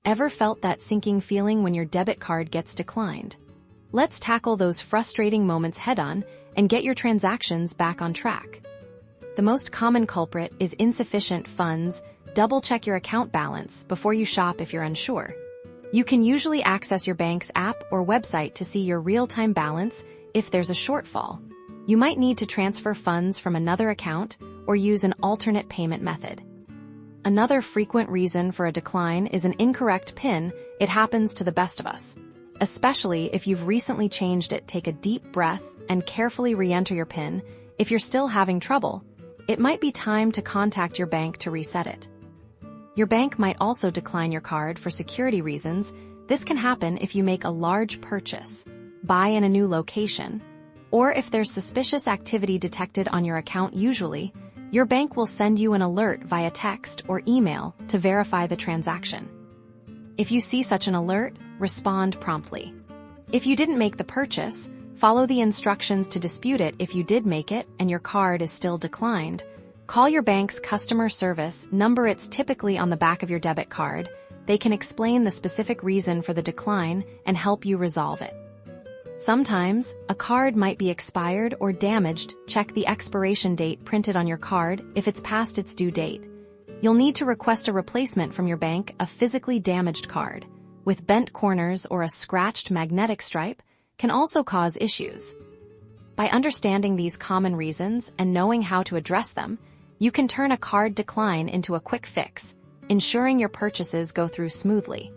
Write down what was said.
Ever felt that sinking feeling when your debit card gets declined? Let's tackle those frustrating moments head-on and get your transactions back on track. The most common culprit is insufficient funds. Double-check your account balance before you shop if you're unsure. You can usually access your bank's app or website to see your real-time balance if there's a shortfall. You might need to transfer funds from another account or use an alternate payment method. Another frequent reason for a decline is an incorrect PIN. It happens to the best of us. Especially if you've recently changed it, take a deep breath and carefully re-enter your PIN. If you're still having trouble, it might be time to contact your bank to reset it. Your bank might also decline your card for security reasons. This can happen if you make a large purchase, buy in a new location, or if there's suspicious activity detected on your account. Usually, your bank will send you an alert via text or email to verify the transaction. If you see such an alert, respond promptly. If you didn't make the purchase, follow the instructions to dispute it. If you did make it and your card is still declined, call your bank's customer service number. It's typically on the back of your debit card. They can explain the specific reason for the decline and help you resolve it. Sometimes, a card might be expired or damaged. Check the expiration date printed on your card. If it's past its due date, you'll need to request a replacement from your bank. A physically damaged card with bent corners or a scratched magnetic stripe can also cause issues. By understanding these common reasons and knowing how to address them, you can turn a card decline into a quick fix, ensuring your purchases go through smoothly.